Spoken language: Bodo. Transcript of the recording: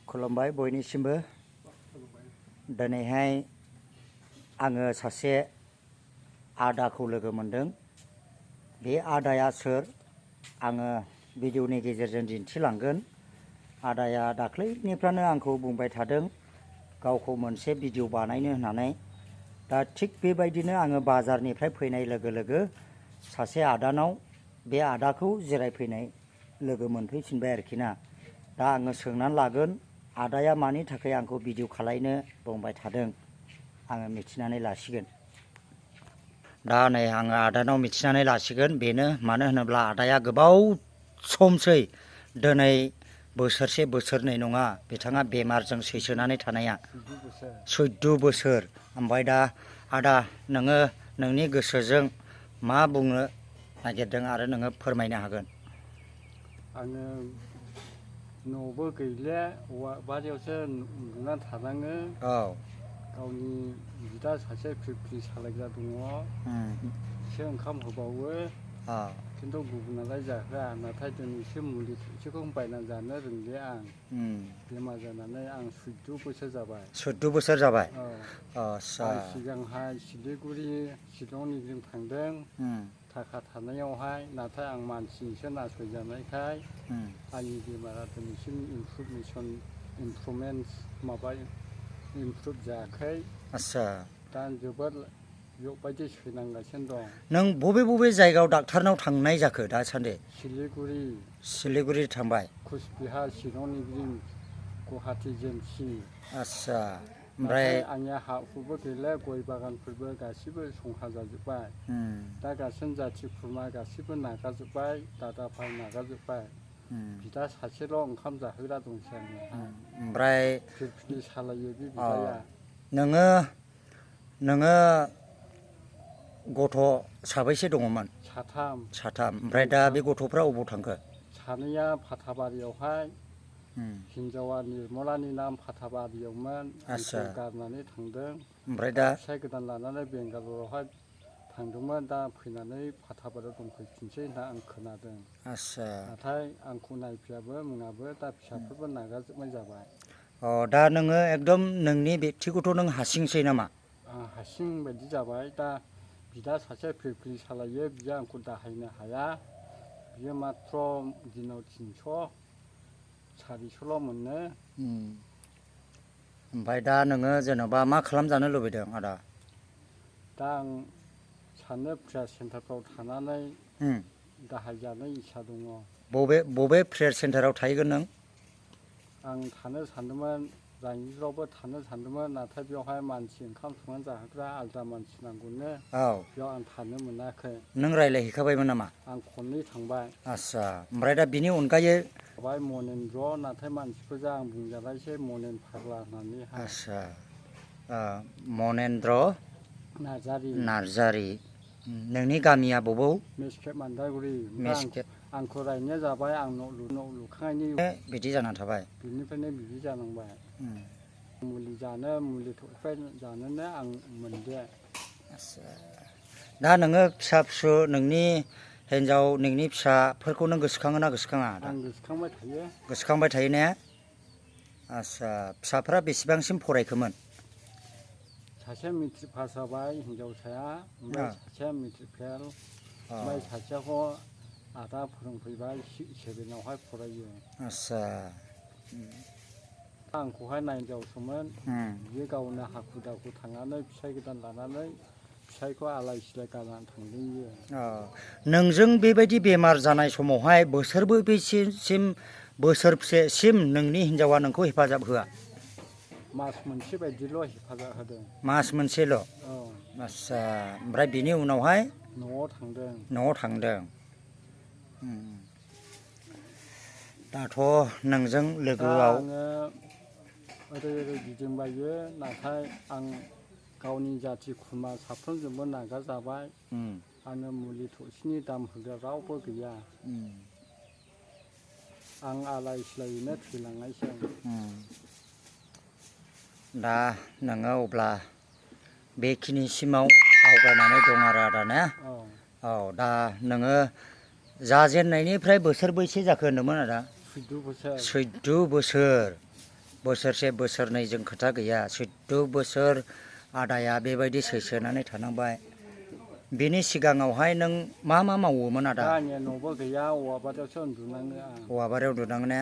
खुलुमबाय बयनिसिमबो दिनैहाय आङो सासे आदाखौ लोगो मोनदों। बे आदाया सोर आङो भिडिअनि गेजेरजों दिन्थिलांगोन। आदाया दाख्लैनिफ्रायनो आंखौ बुंबाय थादों गावखौ मोनसे भिडिअ बानायनो होननानै। दा थिग बेबायदिनो आङो बाजारनिफ्राय फैनाय लोगो लोगो सासे आदानाव बे आदाखौ जिरायफैनाय लोगो मोनफैफिनबाय आरोखि ना। दा आङो सोंनानै लागोन आदाया मानि थाखाय आंखौ भिडिअ खालायनो बुंबाय थादों, आङो मिथिनानै लासिगोन। दा नै आङो आदानाव मिथिनानै लासिगोन। बेनो मानो होनोब्ला आदाया गोबाव समसै, दिनै बोसोरसे बोसोरनै नङा बिथाङा बेमारजों सैसोनानै थानाया 14 बोसोर। ओमफ्राय दा आदा नोङो नोंनि गोसोजों मा बुंनो नागिरदों आरो नोङो फोरमायनो हागोन। आङो न'बो गैले बारियावसो उन्दुना थानाङो। औ गावनि बिदा सासे फिरफिलि सालायग्रा दङ, एसे ओंखाम होबावो। खिन्थु गुबुनालाय जाहोआ। नाथाय दिनैसो मुलि खेबसेखौ बायनानै जानो रोंलिया आं। बेमार जानानै आं 14 बोसोर जाबाय। 14 बोसोर जाबाय। औ आं सिगांहाय सिलिगुरि शिलंनिजों थांदों थाखा थानायावहाय। नाथाय आं मानसिजोंसो नासयजानायखाय आंनि बेमारा दिनैसिम इमप्रुभ जायाखै। दा आं जोबोद बेबायदि सैनांगासिनो दं। नों बबे बबे जायगायाव डाक्टारनाव थांनाय जाखो दासान्दि? सिलिगुरि थांबाय, कुचबिहार, शिलंनि गुवाहाटि जेमसि। ओमफ्राय आंनिया हा हुबो गैला, गय बागानफोरबो गासिबो संहा जाजोब्बाय। दा गासिन जाथि खुरमा गासिबो नागारजोब्बाय, दादा भाइ नागारजोब्बाय। बिदा सासेल' ओंखाम जाहोग्रा दंसै आंनियावहाय। ओमफ्राय फिरफिलि सालायो बे बिदाया। नोङो गथ' साबैसे दङमोन? साथाम। ओमफ्राय दा बे गथ'फ्रा अबाव थांखो? सानैया फाथाबारियावहाय, हिनजावा निर्मलानि नाम फाथाबारियावमोन, आंखौ गारनानै थांदों। ओमफ्राय दा फिसाइ गोदान लानानै बेंगालरावहाय थांदोंमोन। दा फैनानै फाथाबारियाव दंफैफिनसै होनना आं खोनादों। नाथाय आंखौ नायफैयाबो मुङाबो, दा फिसाफोरबो नागारजोबनाय जाबाय। दा नोङो एकदम नोंनि बेक्तिगथ' नों हारसिंसै नामा? आं हारसिं बायदि जाबाय। दा बिदा सासे फिरफिलि सालायो, बियो आंखौ दाहायनो हाया। बियो माथ्र दिनाव 300 400ल' मोनो। ओमफ्राय दा नोङो जेन'बा मा खालामजानो लुबैदों आदा? दा आं सानो प्रेयार सेन्टारफ्राव थानानै दाहाय जानो इस्सा दङ। बबे प्रेयार सेन्टाराव थाहैगोन नों? आं थानो सानदोंमोन रायनिजरावबो थानो सानदोंमोन। नाथाय बेवहाय मानसि ओंखाम संनानै जाहोग्रा आलादा मानसि नांगौनो। बेयाव आं थानो मोनाखै। नों रायज्लायहैखाबायमोन नामा? आं खननै थांबाय। ओमफ्राय दा बिनि अनगायै? मनेन्द्र, नाथाय मानसिफोरजों आं बुंजालायसै मनेन फाग्ला होननानैहाय। मनेन्द्र नार्जारि। नोंनि गामिया बबाव? मेसखेब मान्दारगुरि। आंखौ रायनाया जाबाय, आं न' लुखांनायनि बिदि जानानै थाबाय। बिनिफ्रायनो बिदि जानांबाय। मुलि जानोनो आं मोनदिया। दा नोङो फिसा फिसौ नोंनि हिन्जाव नोंनि फिसाफोरखौ नों गोसोखाङो ना गोसोखाङा? आं गोसोखांबाय थायो। गोसोखांबाय थायो ने? फिसाफ्रा बेसेबांसिम फरायखोमोन? सासेया मेट्रिक पास जाबाय हिन्जावसाया, ओमफ्राय सासेया मेट्रिक फेल। ओमफ्राय सासेखौ आदा फोरोंफैबाय, 7आवहाय फरायो। आंखौहाय नायजावसोमोन। बियो गावनो हाखु दाखु थांनानै फिसाइ गोदान लानानै फिसाइखौ आलाय सिलाय गारनानै थांदों बियो। नोंजों बेबायदि बेमार जानाय समावहाय बोसोरसेसिम नोंनि हिन्जावा नोंखौ हेफाजाब होआ? मास मोनसे बायदिल' हेफाजाब होदों। मास मोनसेल'? ओमफ्राय बिनि उनावहाय? न'आव थांदों। दाथ' नोंजों लोगोआव आङो ओरै गिदिंबायो। नाथाय आं गावनि जाथि खुरमा साफ्रोमजोंबो नागारजाबाय। आंनो मुलि थरसेनि दाम होग्रा रावबो गैया। आं आलाय सिलायैनो थैलांनायसै। दा नोङो अब्ला बेखिनिसिमाव आवगायनानै दं आरो आदा ने? दा नोङो जाजेननायनिफ्राय बोसोरबैसे जाखो होनदोंमोन आदा? 14 बोसोर बोसोरसे बोसोरनै जों खोथा गैया 14 बोसोर आदाया बेबायदि सैसोनानै थानांबाय बेनि सिगाङावहाय नों मा मावोमोन आदा? आंनिया न'बो गैया औवा बारियावसो उन्दुनाङो आं। औवा बारियाव उन्दुनाङो ने?